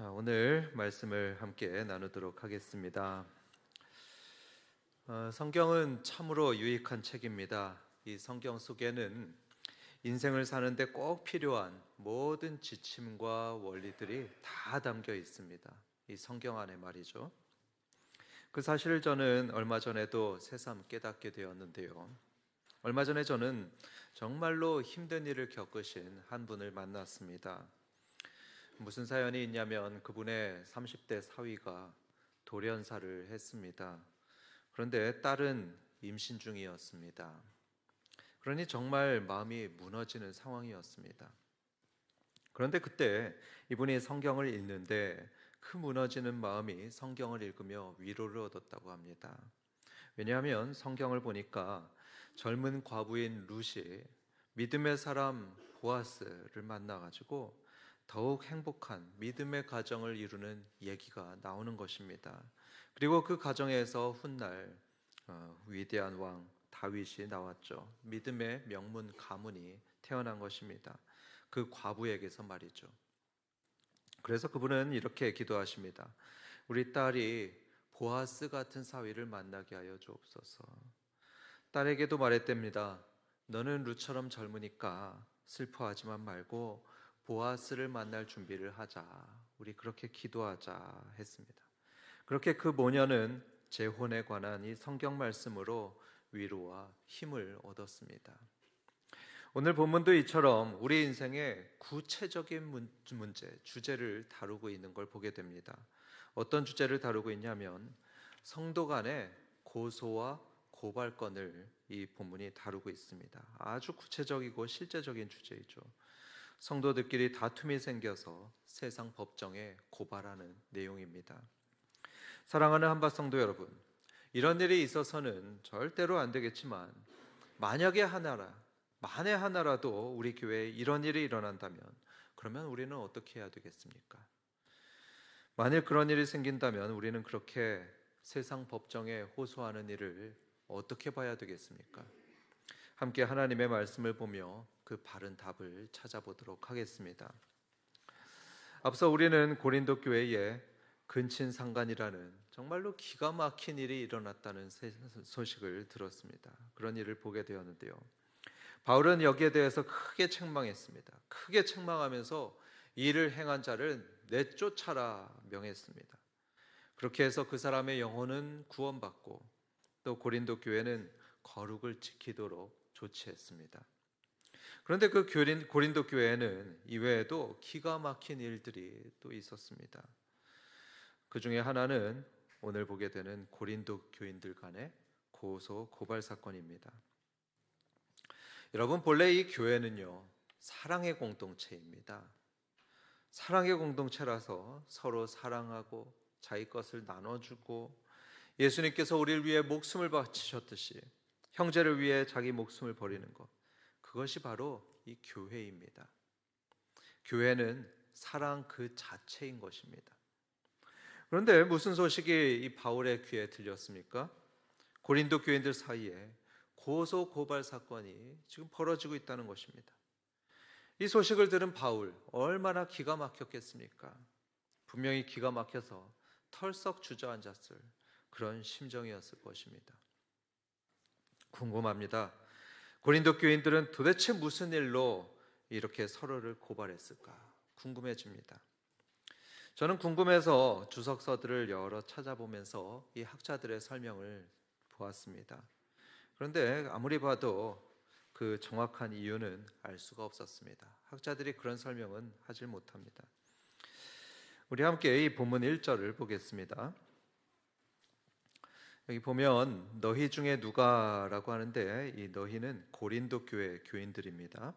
오늘 말씀을 함께 나누도록 하겠습니다. 성경은 참으로 유익한 책입니다. 이 성경 속에는 인생을 사는데 꼭 필요한 모든 지침과 원리들이 다 담겨 있습니다. 이 성경 안에 말이죠. 그 사실을 저는 얼마 전에도 새삼 깨닫게 되었는데요. 얼마 전에 저는 정말로 힘든 일을 겪으신 한 분을 만났습니다. 무슨 사연이 있냐면 그분의 30대 사위가 돌연사를 했습니다. 그런데 딸은 임신 중이었습니다. 그러니 정말 마음이 무너지는 상황이었습니다. 그런데 그때 이분이 성경을 읽는데 그 무너지는 마음이 성경을 읽으며 위로를 얻었다고 합니다. 왜냐하면 성경을 보니까 젊은 과부인 룻이 믿음의 사람 보아스를 만나가지고 더욱 행복한 믿음의 가정을 이루는 얘기가 나오는 것입니다. 그리고 그 가정에서 훗날 위대한 왕 다윗이 나왔죠. 믿음의 명문 가문이 태어난 것입니다. 그 과부에게서 말이죠. 그래서 그분은 이렇게 기도하십니다. 우리 딸이 보아스 같은 사위를 만나게 하여 주옵소서. 딸에게도 말했답니다. 너는 룻처럼 젊으니까 슬퍼하지만 말고 보아스를 만날 준비를 하자. 우리 그렇게 기도하자 했습니다. 그렇게 그 모녀는 재혼에 관한 이 성경 말씀으로 위로와 힘을 얻었습니다. 오늘 본문도 이처럼 우리 인생의 구체적인 문제, 주제를 다루고 있는 걸 보게 됩니다. 어떤 주제를 다루고 있냐면 성도 간의 고소와 고발건을 이 본문이 다루고 있습니다. 아주 구체적이고 실제적인 주제이죠. 성도들끼리 다툼이 생겨서 세상 법정에 고발하는 내용입니다. 사랑하는 한밭 성도 여러분, 이런 일이 있어서는 절대로 안 되겠지만 만에 하나라도 우리 교회에 이런 일이 일어난다면 그러면 우리는 어떻게 해야 되겠습니까? 만일 그런 일이 생긴다면 우리는 그렇게 세상 법정에 호소하는 일을 어떻게 봐야 되겠습니까? 함께 하나님의 말씀을 보며 그 바른 답을 찾아보도록 하겠습니다. 앞서 우리는 고린도 교회에 근친상간이라는 정말로 기가 막힌 일이 일어났다는 소식을 들었습니다. 그런 일을 보게 되었는데요. 바울은 여기에 대해서 크게 책망했습니다. 크게 책망하면서 이를 행한 자를 내쫓아라 명했습니다. 그렇게 해서 그 사람의 영혼은 구원받고 또 고린도 교회는 거룩을 지키도록 조치했습니다. 그런데 그 고린도 교회에는 이외에도 기가 막힌 일들이 또 있었습니다. 그 중에 하나는 오늘 보게 되는 고린도 교인들 간의 고소 고발 사건입니다. 여러분, 본래 이 교회는요, 사랑의 공동체입니다. 사랑의 공동체라서 서로 사랑하고 자기 것을 나눠주고 예수님께서 우리를 위해 목숨을 바치셨듯이 형제를 위해 자기 목숨을 버리는 것, 그것이 바로 이 교회입니다. 교회는 사랑 그 자체인 것입니다. 그런데 무슨 소식이 이 바울의 귀에 들렸습니까? 고린도 교인들 사이에 고소 고발 사건이 지금 벌어지고 있다는 것입니다. 이 소식을 들은 바울 얼마나 기가 막혔겠습니까? 분명히 기가 막혀서 털썩 주저앉았을 그런 심정이었을 것입니다. 궁금합니다. 고린도 교인들은 도대체 무슨 일로 이렇게 서로를 고발했을까 궁금해집니다. 저는 궁금해서 주석서들을 여러 찾아보면서 이 학자들의 설명을 보았습니다. 그런데 아무리 봐도 그 정확한 이유는 알 수가 없었습니다. 학자들이 그런 설명은 하질 못합니다. 우리 함께 이 본문 1절을 보겠습니다. 여기 보면 너희 중에 누가라고 하는데 이 너희는 고린도 교회 교인들입니다.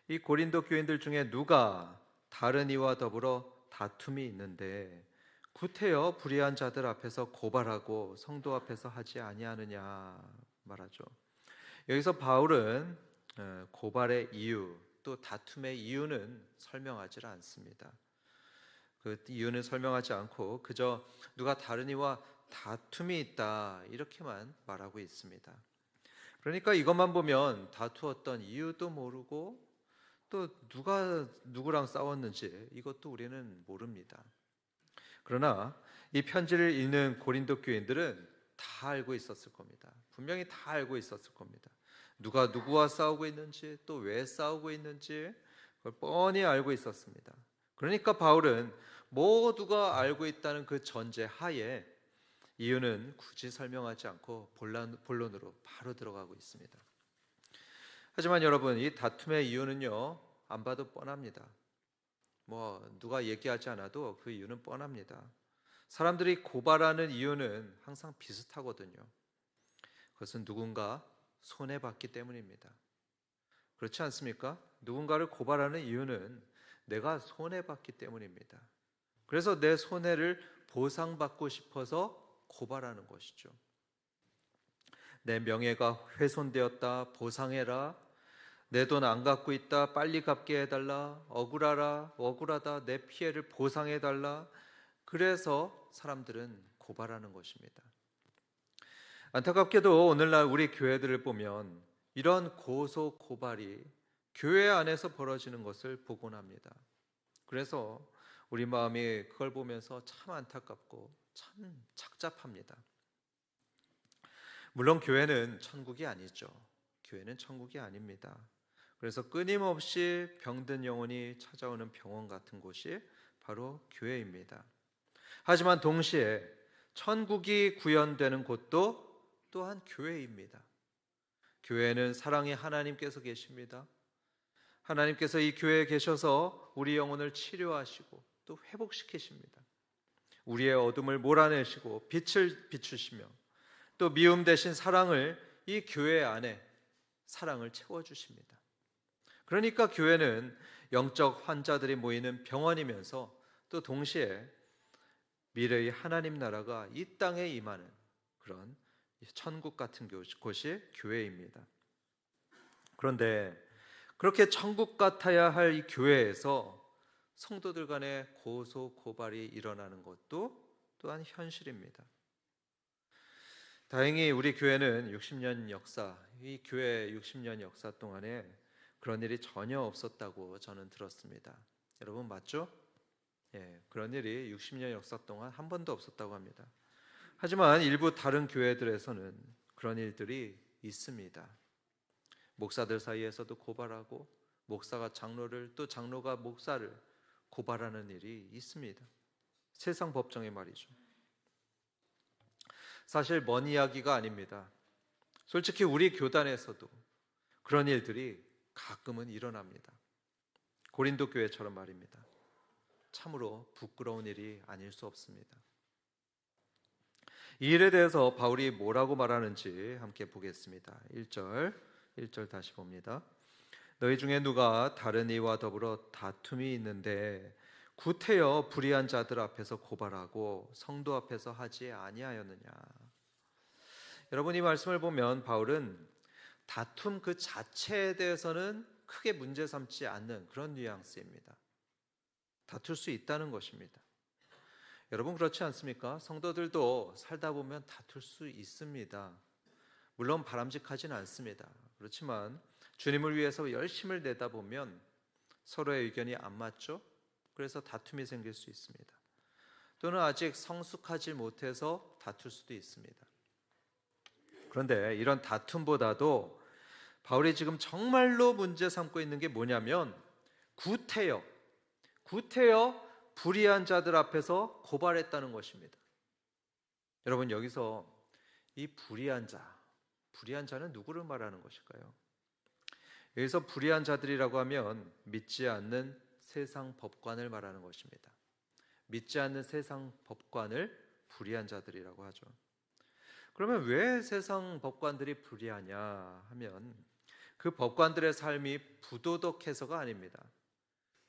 이 고린도 교인들 중에 누가 다른 이와 더불어 다툼이 있는데 구태여 불의한 자들 앞에서 고발하고 성도 앞에서 하지 아니하느냐 말하죠. 여기서 바울은 고발의 이유 또 다툼의 이유는 설명하지 않습니다. 그 이유는 설명하지 않고 그저 누가 다른 이와 다툼이 있다 이렇게만 말하고 있습니다. 그러니까 이것만 보면 다투었던 이유도 모르고 또 누가 누구랑 싸웠는지 이것도 우리는 모릅니다. 그러나 이 편지를 읽는 고린도 교인들은 다 알고 있었을 겁니다. 분명히 다 알고 있었을 겁니다. 누가 누구와 싸우고 있는지, 또 왜 싸우고 있는지 그걸 뻔히 알고 있었습니다. 그러니까 바울은 모두가 알고 있다는 그 전제 하에 이유는 굳이 설명하지 않고 본론으로 바로 들어가고 있습니다. 하지만 여러분, 이 다툼의 이유는요, 안 봐도 뻔합니다. 누가 얘기하지 않아도 그 이유는 뻔합니다. 사람들이 고발하는 이유는 항상 비슷하거든요. 그것은 누군가 손해봤기 때문입니다. 그렇지 않습니까? 누군가를 고발하는 이유는 내가 손해봤기 때문입니다. 그래서 내 손해를 보상받고 싶어서 고발하는 것이죠. 내 명예가 훼손되었다, 보상해라. 내 돈 안 갚고 있다, 빨리 갚게 해달라. 억울하다, 내 피해를 보상해달라. 그래서 사람들은 고발하는 것입니다. 안타깝게도 오늘날 우리 교회들을 보면 이런 고소 고발이 교회 안에서 벌어지는 것을 보곤 합니다. 그래서 우리 마음이 그걸 보면서 참 안타깝고 참 착잡합니다. 물론 교회는 천국이 아니죠. 교회는 천국이 아닙니다. 그래서 끊임없이 병든 영혼이 찾아오는 병원 같은 곳이 바로 교회입니다. 하지만 동시에 천국이 구현되는 곳도 또한 교회입니다. 교회는 사랑의 하나님께서 계십니다. 하나님께서 이 교회에 계셔서 우리 영혼을 치료하시고 또 회복시키십니다. 우리의 어둠을 몰아내시고 빛을 비추시며 또 미움 대신 사랑을 이 교회 안에 사랑을 채워주십니다. 그러니까 교회는 영적 환자들이 모이는 병원이면서 또 동시에 미래의 하나님 나라가 이 땅에 임하는 그런 천국 같은 곳이 교회입니다. 그런데 그렇게 천국 같아야 할 이 교회에서 성도들 간의 고소 고발이 일어나는 것도 또한 현실입니다. 다행히 우리 교회는 60년 역사, 이 교회 60년 역사 동안에 그런 일이 전혀 없었다고 저는 들었습니다. 여러분 맞죠? 그런 일이 60년 역사 동안 한 번도 없었다고 합니다. 하지만 일부 다른 교회들에서는 그런 일들이 있습니다. 목사들 사이에서도 고발하고 목사가 장로를 또 장로가 목사를 고발하는 일이 있습니다. 세상 법정에 말이죠. 사실 먼 이야기가 아닙니다. 솔직히 우리 교단에서도 그런 일들이 가끔은 일어납니다. 고린도 교회처럼 말입니다. 참으로 부끄러운 일이 아닐 수 없습니다. 이 일에 대해서 바울이 뭐라고 말하는지 함께 보겠습니다. 1절 다시 봅니다. 너희 중에 누가 다른 이와 더불어 다툼이 있는데 구태여 불의한 자들 앞에서 고발하고 성도 앞에서 하지 아니하였느냐. 여러분 이 말씀을 보면 바울은 다툼 그 자체에 대해서는 크게 문제 삼지 않는 그런 뉘앙스입니다. 다툴 수 있다는 것입니다. 여러분 그렇지 않습니까? 성도들도 살다 보면 다툴 수 있습니다. 물론 바람직하진 않습니다. 그렇지만 주님을 위해서 열심을 내다 보면 서로의 의견이 안 맞죠? 그래서 다툼이 생길 수 있습니다. 또는 아직 성숙하지 못해서 다툴 수도 있습니다. 그런데 이런 다툼보다도 바울이 지금 정말로 문제 삼고 있는 게 뭐냐면 구태여 불의한 자들 앞에서 고발했다는 것입니다. 여러분 여기서 이 불의한 자는 누구를 말하는 것일까요? 여기서 불의한 자들이라고 하면 믿지 않는 세상 법관을 말하는 것입니다. 믿지 않는 세상 법관을 불의한 자들이라고 하죠. 그러면 왜 세상 법관들이 불의하냐 하면 그 법관들의 삶이 부도덕해서가 아닙니다.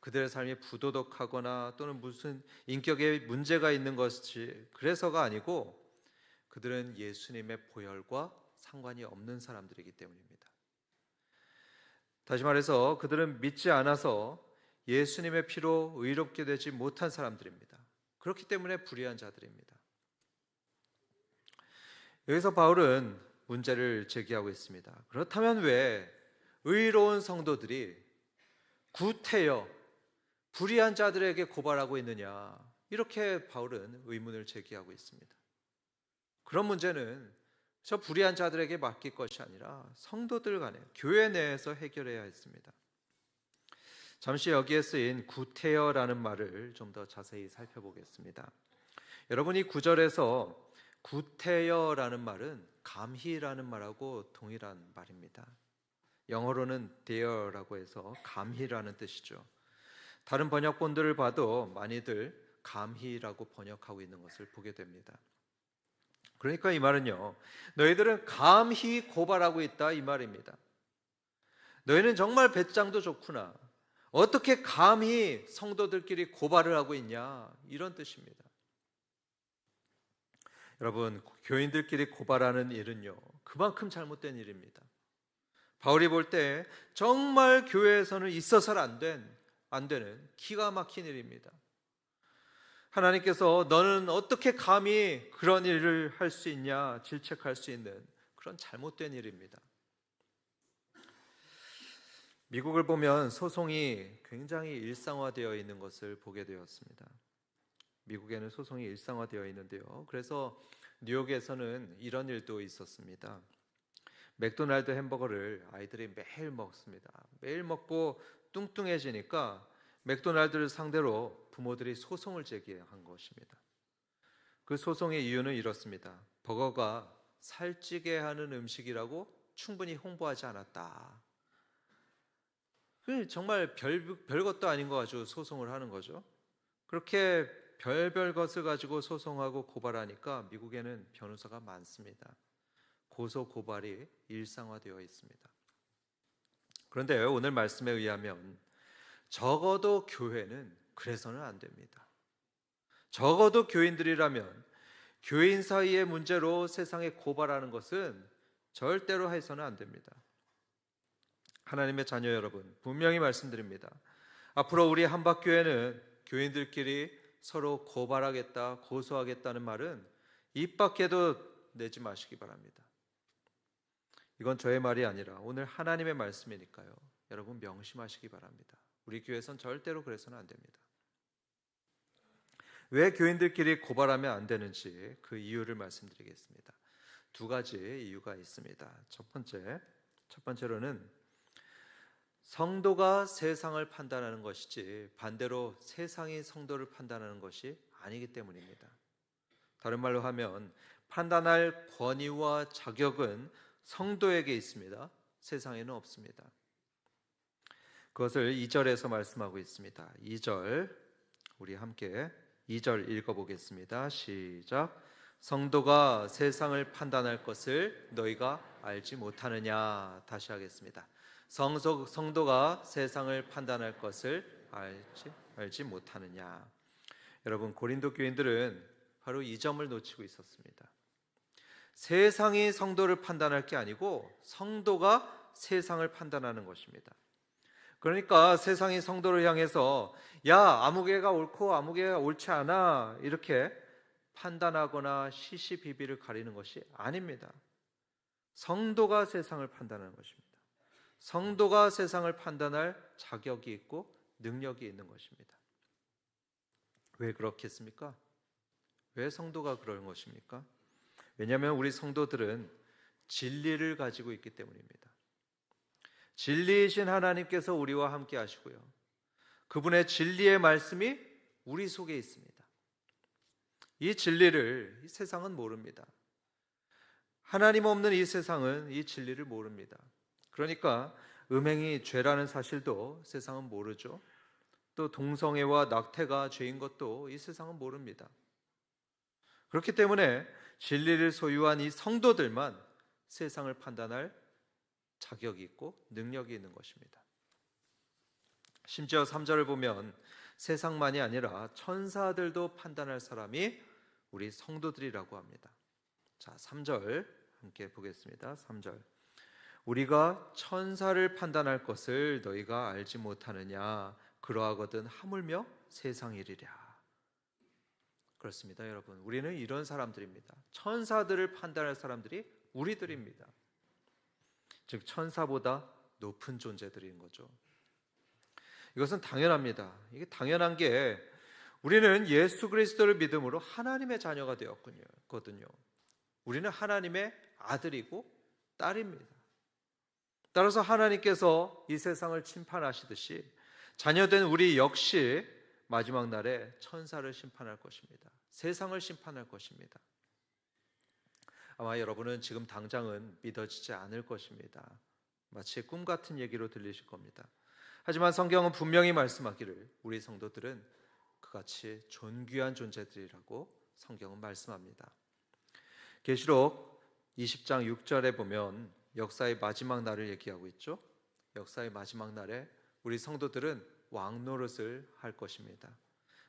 그들의 삶이 부도덕하거나 또는 무슨 인격에 문제가 있는 것이 그래서가 아니고 그들은 예수님의 보혈과 상관이 없는 사람들이기 때문입니다. 다시 말해서 그들은 믿지 않아서 예수님의 피로 의롭게 되지 못한 사람들입니다. 그렇기 때문에 불의한 자들입니다. 여기서 바울은 문제를 제기하고 있습니다. 그렇다면 왜 의로운 성도들이 구태여 불의한 자들에게 고발하고 있느냐? 이렇게 바울은 의문을 제기하고 있습니다. 그런 문제는 저 불의한 자들에게 맡길 것이 아니라 성도들 간에 교회 내에서 해결해야 했습니다. 잠시 여기에 쓰인 구테여라는 말을 좀 더 자세히 살펴보겠습니다. 여러분, 이 구절에서 구테여라는 말은 감히라는 말하고 동일한 말입니다. 영어로는 dere라고 해서 감히라는 뜻이죠. 다른 번역본들을 봐도 많이들 감히라고 번역하고 있는 것을 보게 됩니다. 그러니까 이 말은요, 너희들은 감히 고발하고 있다, 이 말입니다. 너희는 정말 배짱도 좋구나. 어떻게 감히 성도들끼리 고발을 하고 있냐, 이런 뜻입니다. 여러분, 교인들끼리 고발하는 일은요, 그만큼 잘못된 일입니다. 바울이 볼 때 정말 교회에서는 있어서는 안 되는 기가 막힌 일입니다. 하나님께서 너는 어떻게 감히 그런 일을 할 수 있냐 질책할 수 있는 그런 잘못된 일입니다. 미국을 보면 소송이 굉장히 일상화되어 있는 것을 보게 되었습니다. 미국에는 소송이 일상화되어 있는데요. 그래서 뉴욕에서는 이런 일도 있었습니다. 맥도날드 햄버거를 아이들이 매일 먹습니다. 매일 먹고 뚱뚱해지니까 맥도날드를 상대로 부모들이 소송을 제기한 것입니다. 그 소송의 이유는 이렇습니다. 버거가 살찌게 하는 음식이라고 충분히 홍보하지 않았다. 정말 별것도 아닌 거 가지고 소송을 하는 거죠. 그렇게 별별 것을 가지고 소송하고 고발하니까 미국에는 변호사가 많습니다. 고소 고발이 일상화되어 있습니다. 그런데 오늘 말씀에 의하면 적어도 교회는 그래서는 안 됩니다. 적어도 교인들이라면 교인 사이의 문제로 세상에 고발하는 것은 절대로 해서는 안 됩니다. 하나님의 자녀 여러분, 분명히 말씀드립니다. 앞으로 우리 한박교회는 교인들끼리 서로 고발하겠다, 고소하겠다는 말은 입 밖에도 내지 마시기 바랍니다. 이건 저의 말이 아니라 오늘 하나님의 말씀이니까요. 여러분 명심하시기 바랍니다. 우리 교회에선 절대로 그래서는 안 됩니다. 왜 교인들끼리 고발하면 안 되는지 그 이유를 말씀드리겠습니다. 두 가지 이유가 있습니다. 첫 번째로는 성도가 세상을 판단하는 것이지 반대로 세상이 성도를 판단하는 것이 아니기 때문입니다. 다른 말로 하면 판단할 권위와 자격은 성도에게 있습니다. 세상에는 없습니다. 그것을 2절에서 말씀하고 있습니다. 2절 우리 함께 2절 읽어보겠습니다. 시작. 성도가 세상을 판단할 것을 너희가 알지 못하느냐. 다시 하겠습니다. 성도가 세상을 판단할 것을 알지 못하느냐. 여러분, 고린도 교인들은 바로 이 점을 놓치고 있었습니다. 세상이 성도를 판단할 게 아니고 성도가 세상을 판단하는 것입니다. 그러니까 세상이 성도를 향해서 야, 아무개가 옳고 아무개가 옳지 않아 이렇게 판단하거나 시시비비를 가리는 것이 아닙니다. 성도가 세상을 판단하는 것입니다. 성도가 세상을 판단할 자격이 있고 능력이 있는 것입니다. 왜 그렇겠습니까? 왜 성도가 그런 것입니까? 왜냐하면 우리 성도들은 진리를 가지고 있기 때문입니다. 진리이신 하나님께서 우리와 함께 하시고요. 그분의 진리의 말씀이 우리 속에 있습니다. 이 진리를 이 세상은 모릅니다. 하나님 없는 이 세상은 이 진리를 모릅니다. 그러니까 음행이 죄라는 사실도 세상은 모르죠. 또 동성애와 낙태가 죄인 것도 이 세상은 모릅니다. 그렇기 때문에 진리를 소유한 이 성도들만 세상을 판단할 자격이 있고 능력이 있는 것입니다. 심지어 3절을 보면 세상만이 아니라 천사들도 판단할 사람이 우리 성도들이라고 합니다. 자, 3절 함께 보겠습니다. 3절. 우리가 천사를 판단할 것을 너희가 알지 못하느냐. 그러하거든 하물며 세상 일이랴. 그렇습니다, 여러분. 우리는 이런 사람들입니다. 천사들을 판단할 사람들이 우리들입니다. 즉 천사보다 높은 존재들인 거죠. 이것은 당연합니다. 이게 당연한 게 우리는 예수 그리스도를 믿음으로 하나님의 자녀가 되었거든요. 우리는 하나님의 아들이고 딸입니다. 따라서 하나님께서 이 세상을 심판하시듯이 자녀된 우리 역시 마지막 날에 천사를 심판할 것입니다. 세상을 심판할 것입니다. 아마 여러분은 지금 당장은 믿어지지 않을 것입니다. 마치 꿈 같은 얘기로 들리실 겁니다. 하지만 성경은 분명히 말씀하기를 우리 성도들은 그같이 존귀한 존재들이라고 성경은 말씀합니다. 계시록 20장 6절에 보면 역사의 마지막 날을 얘기하고 있죠. 역사의 마지막 날에 우리 성도들은 왕 노릇을 할 것입니다.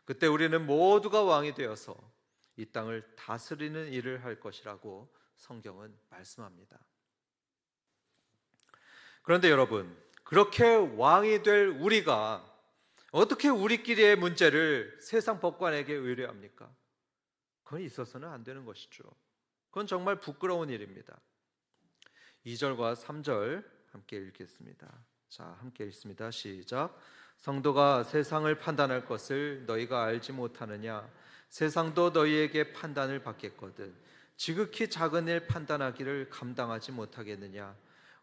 그때 우리는 모두가 왕이 되어서 이 땅을 다스리는 일을 할 것이라고 성경은 말씀합니다. 그런데 여러분, 그렇게 왕이 될 우리가 어떻게 우리끼리의 문제를 세상 법관에게 의뢰합니까? 그건 있어서는 안 되는 것이죠. 그건 정말 부끄러운 일입니다. 2절과 3절 함께 읽겠습니다. 자, 함께 읽습니다. 시작. 성도가 세상을 판단할 것을 너희가 알지 못하느냐? 세상도 너희에게 판단을 받겠거든. 지극히 작은 일 판단하기를 감당하지 못하겠느냐?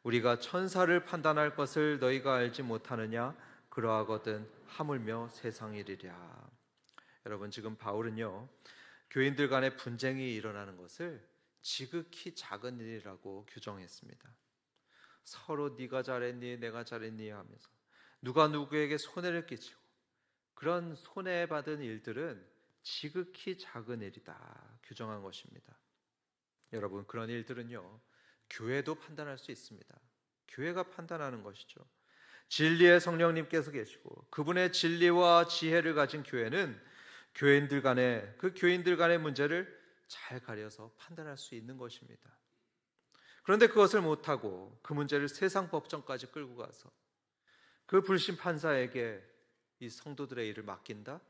우리가 천사를 판단할 것을 너희가 알지 못하느냐? 그러하거든 하물며 세상 일이랴. 여러분, 지금 바울은요, 교인들 간의 분쟁이 일어나는 것을 지극히 작은 일이라고 규정했습니다. 서로 네가 잘했니 내가 잘했니 하면서 누가 누구에게 손해를 끼치고 그런 손해받은 일들은 지극히 작은 일이다 규정한 것입니다. 여러분, 그런 일들은요, 교회도 판단할 수 있습니다. 교회가 판단하는 것이죠. 진리의 성령님께서 계시고 그분의 진리와 지혜를 가진 교회는 교인들 간의 문제를 잘 가려서 판단할 수 있는 것입니다. 그런데 그것을 못하고 그 문제를 세상 법정까지 끌고 가서 그 불신 판사에게 이 성도들의 일을 맡긴다?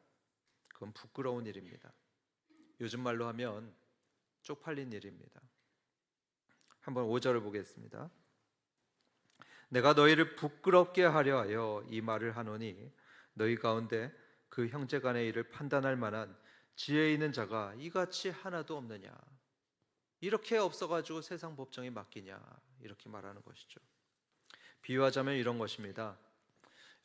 그건 부끄러운 일입니다. 요즘 말로 하면 쪽팔린 일입니다. 한번 5절을 보겠습니다. 내가 너희를 부끄럽게 하려 하여 이 말을 하노니 너희 가운데 그 형제 간의 일을 판단할 만한 지혜 있는 자가 이같이 하나도 없느냐? 이렇게 없어가지고 세상 법정에 맡기냐? 이렇게 말하는 것이죠. 비유하자면 이런 것입니다.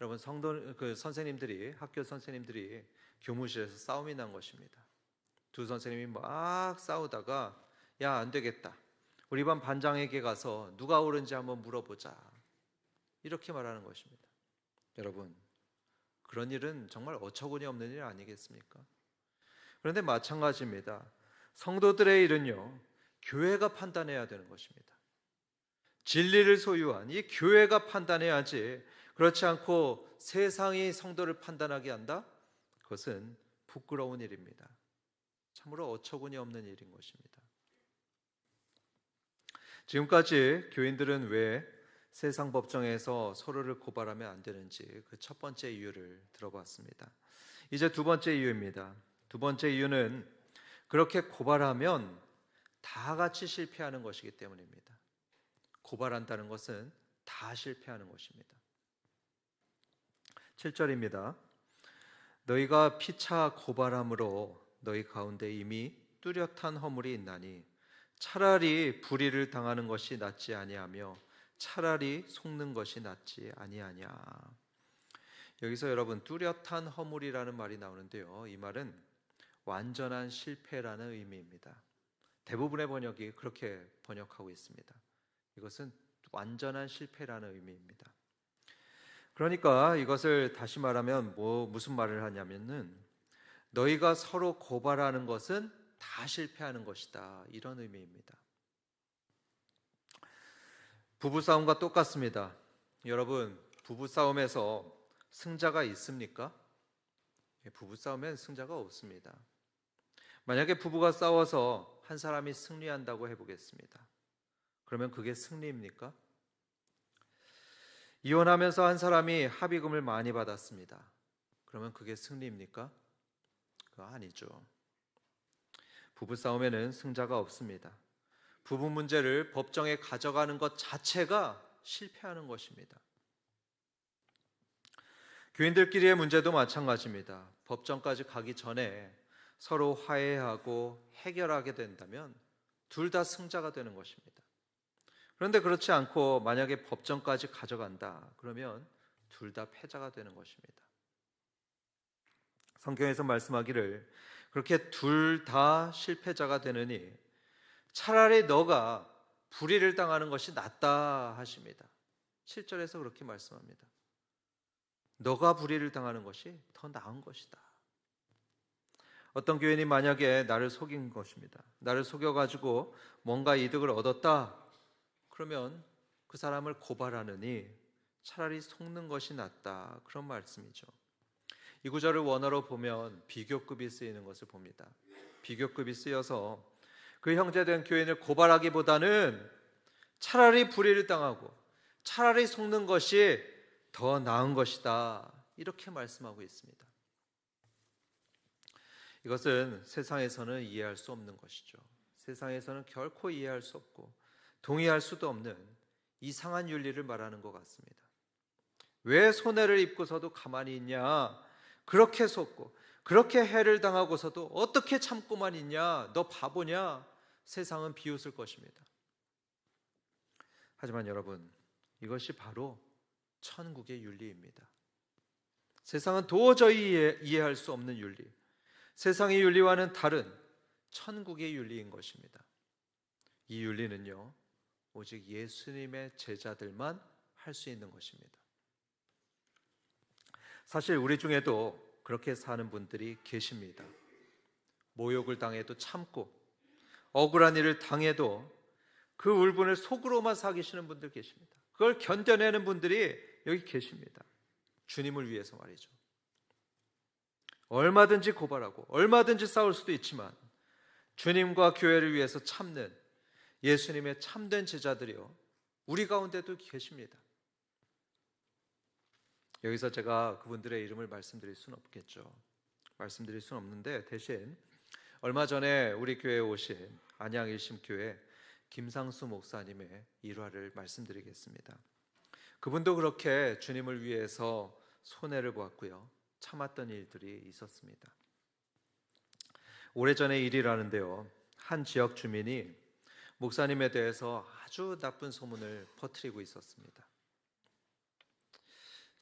여러분, 학교 선생님들이 교무실에서 싸움이 난 것입니다. 두 선생님이 막 싸우다가 야, 안 되겠다. 우리 반 반장에게 가서 누가 옳은지 한번 물어보자. 이렇게 말하는 것입니다. 여러분, 그런 일은 정말 어처구니 없는 일 아니겠습니까? 그런데 마찬가지입니다. 성도들의 일은요, 교회가 판단해야 되는 것입니다. 진리를 소유한 이 교회가 판단해야지, 그렇지 않고 세상이 성도를 판단하게 한다? 그것은 부끄러운 일입니다. 참으로 어처구니 없는 일인 것입니다. 지금까지 교인들은 왜 세상 법정에서 서로를 고발하면 안 되는지 그 첫 번째 이유를 들어봤습니다. 이제 두 번째 이유입니다. 두 번째 이유는 그렇게 고발하면 다 같이 실패하는 것이기 때문입니다. 고발한다는 것은 다 실패하는 것입니다. 7절입니다. 너희가 피차 고발함으로 너희 가운데 이미 뚜렷한 허물이 있나니 차라리 불의를 당하는 것이 낫지 아니하며 차라리 속는 것이 낫지 아니하냐. 여기서 여러분, 뚜렷한 허물이라는 말이 나오는데요, 이 말은 완전한 실패라는 의미입니다. 대부분의 번역이 그렇게 번역하고 있습니다. 이것은 완전한 실패라는 의미입니다. 그러니까 이것을 다시 말하면 무슨 말을 하냐면은 너희가 서로 고발하는 것은 다 실패하는 것이다, 이런 의미입니다. 부부싸움과 똑같습니다. 여러분, 부부싸움에서 승자가 있습니까? 부부싸움엔 승자가 없습니다. 만약에 부부가 싸워서 한 사람이 승리한다고 해보겠습니다. 그러면 그게 승리입니까? 이혼하면서 한 사람이 합의금을 많이 받았습니다. 그러면 그게 승리입니까? 그거 아니죠. 부부싸움에는 승자가 없습니다. 부부 문제를 법정에 가져가는 것 자체가 실패하는 것입니다. 교인들끼리의 문제도 마찬가지입니다. 법정까지 가기 전에 서로 화해하고 해결하게 된다면 둘 다 승자가 되는 것입니다. 그런데 그렇지 않고 만약에 법정까지 가져간다 그러면 둘 다 패자가 되는 것입니다. 성경에서 말씀하기를 그렇게 둘 다 실패자가 되느니 차라리 너가 불의를 당하는 것이 낫다 하십니다. 7절에서 그렇게 말씀합니다. 너가 불의를 당하는 것이 더 나은 것이다. 어떤 교인이 만약에 나를 속인 것입니다. 나를 속여가지고 뭔가 이득을 얻었다. 그러면 그 사람을 고발하느니 차라리 속는 것이 낫다. 그런 말씀이죠. 이 구절을 원어로 보면 비교급이 쓰이는 것을 봅니다. 비교급이 쓰여서 그 형제된 교인을 고발하기보다는 차라리 불의를 당하고 차라리 속는 것이 더 나은 것이다. 이렇게 말씀하고 있습니다. 이것은 세상에서는 이해할 수 없는 것이죠. 세상에서는 결코 이해할 수 없고 동의할 수도 없는 이상한 윤리를 말하는 것 같습니다. 왜 손해를 입고서도 가만히 있냐? 그렇게 속고 그렇게 해를 당하고서도 어떻게 참고만 있냐? 너 바보냐? 세상은 비웃을 것입니다. 하지만 여러분, 이것이 바로 천국의 윤리입니다. 세상은 도저히 이해할 수 없는 윤리, 세상의 윤리와는 다른 천국의 윤리인 것입니다. 이 윤리는요, 오직 예수님의 제자들만 할 수 있는 것입니다. 사실 우리 중에도 그렇게 사는 분들이 계십니다. 모욕을 당해도 참고 억울한 일을 당해도 그 울분을 속으로만 사귀시는 분들 계십니다. 그걸 견뎌내는 분들이 여기 계십니다. 주님을 위해서 말이죠. 얼마든지 고발하고 얼마든지 싸울 수도 있지만 주님과 교회를 위해서 참는 예수님의 참된 제자들이요, 우리 가운데도 계십니다. 여기서 제가 그분들의 이름을 말씀드릴 수는 없겠죠. 말씀드릴 수는 없는데 대신 얼마 전에 우리 교회에 오신 안양일심교회 김상수 목사님의 일화를 말씀드리겠습니다. 그분도 그렇게 주님을 위해서 손해를 보았고요, 참았던 일들이 있었습니다. 오래전의 일이라는데요, 한 지역 주민이 목사님에 대해서 아주 나쁜 소문을 퍼뜨리고 있었습니다.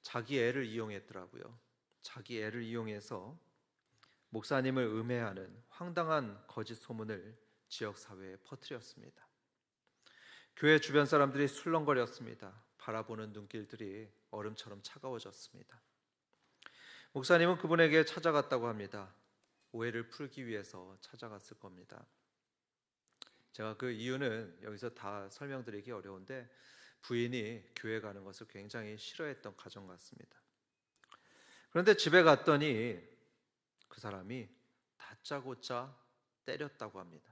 자기 애를 이용했더라고요. 자기 애를 이용해서 목사님을 음해하는 황당한 거짓 소문을 지역 사회에 퍼뜨렸습니다. 교회 주변 사람들이 술렁거렸습니다. 바라보는 눈길들이 얼음처럼 차가워졌습니다. 목사님은 그분에게 찾아갔다고 합니다. 오해를 풀기 위해서 찾아갔을 겁니다. 제가 그 이유는 여기서 다 설명드리기 어려운데 부인이 교회 가는 것을 굉장히 싫어했던 가정 같습니다. 그런데 집에 갔더니 그 사람이 다짜고짜 때렸다고 합니다.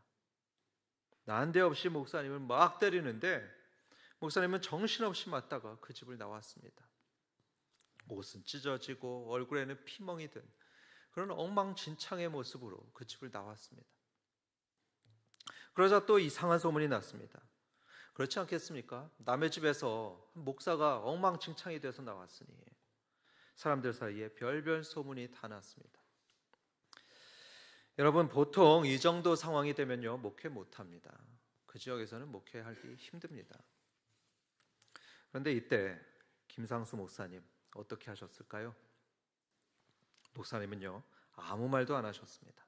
난데없이 목사님을 막 때리는데 목사님은 정신없이 맞다가 그 집을 나왔습니다. 옷은 찢어지고 얼굴에는 피멍이 든 그런 엉망진창의 모습으로 그 집을 나왔습니다. 그러자 또 이상한 소문이 났습니다. 그렇지 않겠습니까? 남의 집에서 목사가 엉망진창이 돼서 나왔으니 사람들 사이에 별별 소문이 다 났습니다. 여러분, 보통 이 정도 상황이 되면요, 목회 못합니다. 그 지역에서는 목회하기 힘듭니다. 그런데 이때 김상수 목사님 어떻게 하셨을까요? 목사님은요, 아무 말도 안 하셨습니다.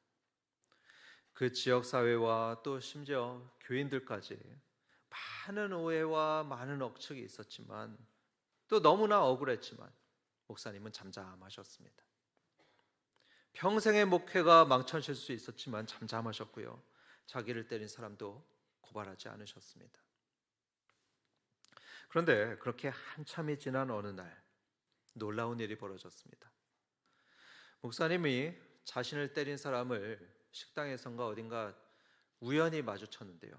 그 지역 사회와 또 심지어 교인들까지 많은 오해와 많은 억측이 있었지만 또 너무나 억울했지만 목사님은 잠잠하셨습니다. 평생의 목회가 망쳐질 수 있었지만 잠잠하셨고요, 자기를 때린 사람도 고발하지 않으셨습니다. 그런데 그렇게 한참이 지난 어느 날 놀라운 일이 벌어졌습니다. 목사님이 자신을 때린 사람을 식당에선가 어딘가 우연히 마주쳤는데요,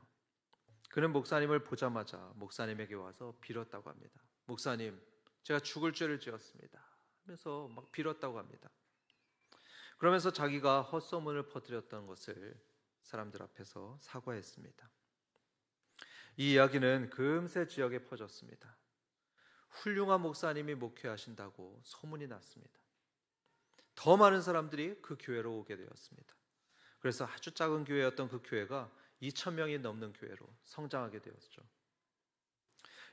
그는 목사님을 보자마자 목사님에게 와서 빌었다고 합니다. 목사님, 제가 죽을 죄를 지었습니다 하면서 막 빌었다고 합니다. 그러면서 자기가 헛소문을 퍼뜨렸던 것을 사람들 앞에서 사과했습니다. 이 이야기는 금세 지역에 퍼졌습니다. 훌륭한 목사님이 목회하신다고 소문이 났습니다. 더 많은 사람들이 그 교회로 오게 되었습니다. 그래서 아주 작은 교회였던 그 교회가 2,000명이 넘는 교회로 성장하게 되었죠.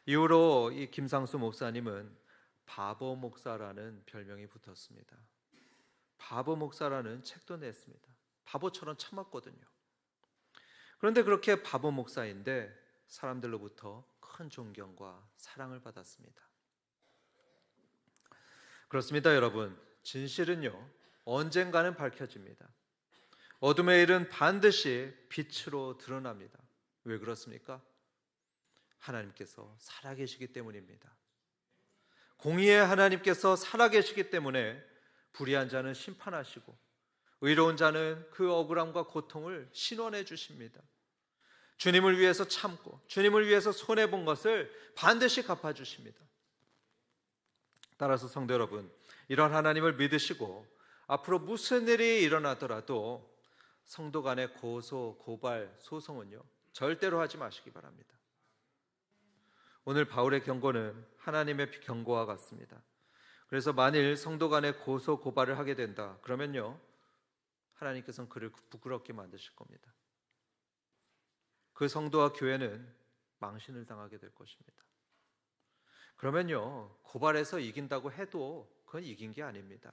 이후로 이 김상수 목사님은 바보 목사라는 별명이 붙었습니다. 바보 목사라는 책도 냈습니다. 바보처럼 참았거든요. 그런데 그렇게 바보 목사인데 사람들로부터 큰 존경과 사랑을 받았습니다. 그렇습니다, 여러분. 진실은요, 언젠가는 밝혀집니다. 어둠의 일은 반드시 빛으로 드러납니다. 왜 그렇습니까? 하나님께서 살아계시기 때문입니다. 공의의 하나님께서 살아계시기 때문에 불의한 자는 심판하시고 의로운 자는 그 억울함과 고통을 신원해 주십니다. 주님을 위해서 참고 주님을 위해서 손해본 것을 반드시 갚아주십니다. 따라서 성도 여러분, 이런 하나님을 믿으시고 앞으로 무슨 일이 일어나더라도 성도 간의 고소, 고발, 소송은요, 절대로 하지 마시기 바랍니다. 오늘 바울의 경고는 하나님의 경고와 같습니다. 그래서 만일 성도 간의 고소, 고발을 하게 된다, 그러면요, 하나님께서는 그를 부끄럽게 만드실 겁니다. 그 성도와 교회는 망신을 당하게 될 것입니다. 그러면요, 고발해서 이긴다고 해도 그건 이긴 게 아닙니다.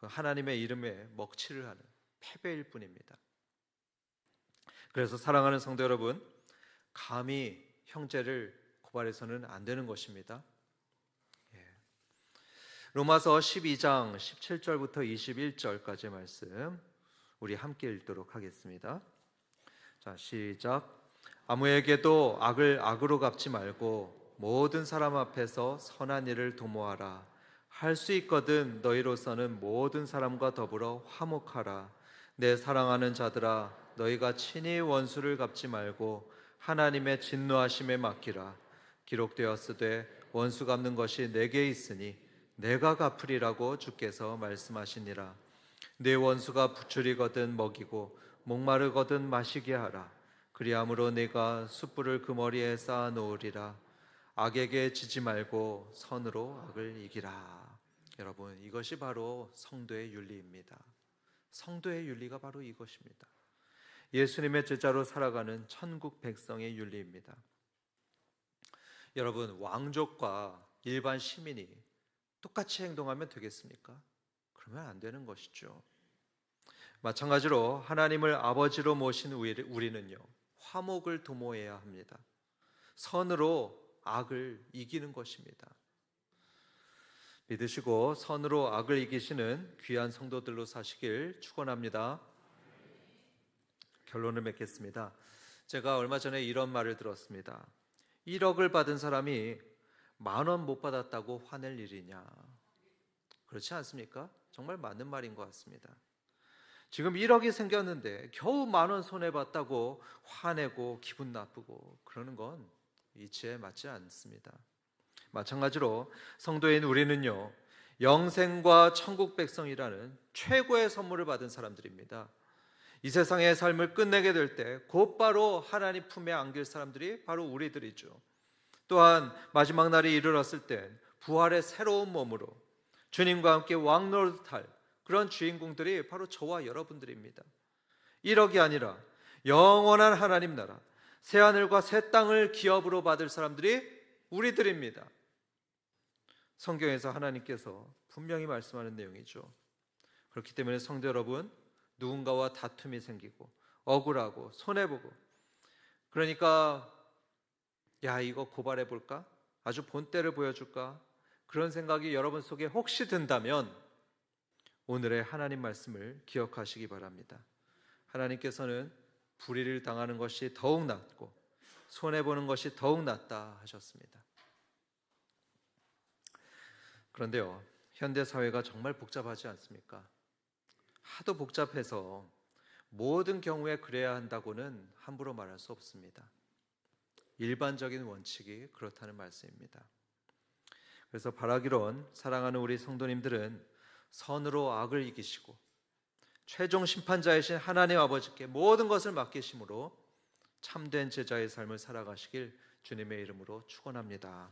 하나님의 이름에 먹칠을 하는 패배일 뿐입니다. 그래서 사랑하는 성도 여러분, 감히 형제를 고발해서는 안 되는 것입니다. 로마서 12장 17절부터 21절까지 말씀 우리 함께 읽도록 하겠습니다. 자, 시작. 아무에게도 악을 악으로 갚지 말고 모든 사람 앞에서 선한 일을 도모하라. 할 수 있거든 너희로서는 모든 사람과 더불어 화목하라. 내 사랑하는 자들아, 너희가 친히 원수를 갚지 말고 하나님의 진노하심에 맡기라. 기록되었으되 원수 갚는 것이 내게 있으니 내가 갚으리라고 주께서 말씀하시니라. 내 원수가 부추리거든 먹이고 목마르거든 마시게 하라. 그리함으로 내가 숯불을 그 머리에 쌓아 놓으리라. 악에게 지지 말고 선으로 악을 이기라. 여러분, 이것이 바로 성도의 윤리입니다. 성도의 윤리가 바로 이것입니다. 예수님의 제자로 살아가는 천국 백성의 윤리입니다. 여러분, 왕족과 일반 시민이 똑같이 행동하면 되겠습니까? 그러면 안 되는 것이죠. 마찬가지로 하나님을 아버지로 모신 우리는요, 화목을 도모해야 합니다. 선으로 악을 이기는 것입니다. 믿으시고 선으로 악을 이기시는 귀한 성도들로 사시길 축원합니다. 결론을 맺겠습니다. 제가 얼마 전에 이런 말을 들었습니다. 1억을 받은 사람이 10,000원 못 받았다고 화낼 일이냐? 그렇지 않습니까? 정말 맞는 말인 것 같습니다. 지금 1억이 생겼는데 겨우 10,000원 손해봤다고 화내고 기분 나쁘고 그러는 건 이치에 맞지 않습니다. 마찬가지로 성도인 우리는요, 영생과 천국 백성이라는 최고의 선물을 받은 사람들입니다. 이 세상의 삶을 끝내게 될 때 곧바로 하나님 품에 안길 사람들이 바로 우리들이죠. 또한 마지막 날이 이르렀을 때 부활의 새로운 몸으로 주님과 함께 왕노릇할 그런 주인공들이 바로 저와 여러분들입니다. 1억이 아니라 영원한 하나님 나라, 새하늘과 새 땅을 기업으로 받을 사람들이 우리들입니다. 성경에서 하나님께서 분명히 말씀하는 내용이죠. 그렇기 때문에 성도 여러분, 누군가와 다툼이 생기고 억울하고 손해보고, 그러니까 야, 이거 고발해볼까? 아주 본때를 보여줄까? 그런 생각이 여러분 속에 혹시 든다면 오늘의 하나님 말씀을 기억하시기 바랍니다. 하나님께서는 불의를 당하는 것이 더욱 낫고 손해보는 것이 더욱 낫다 하셨습니다. 그런데요, 현대사회가 정말 복잡하지 않습니까? 하도 복잡해서 모든 경우에 그래야 한다고는 함부로 말할 수 없습니다. 일반적인 원칙이 그렇다는 말씀입니다. 그래서 바라기론 사랑하는 우리 성도님들은 선으로 악을 이기시고 최종 심판자이신 하나님 아버지께 모든 것을 맡기심으로 참된 제자의 삶을 살아가시길 주님의 이름으로 축원합니다.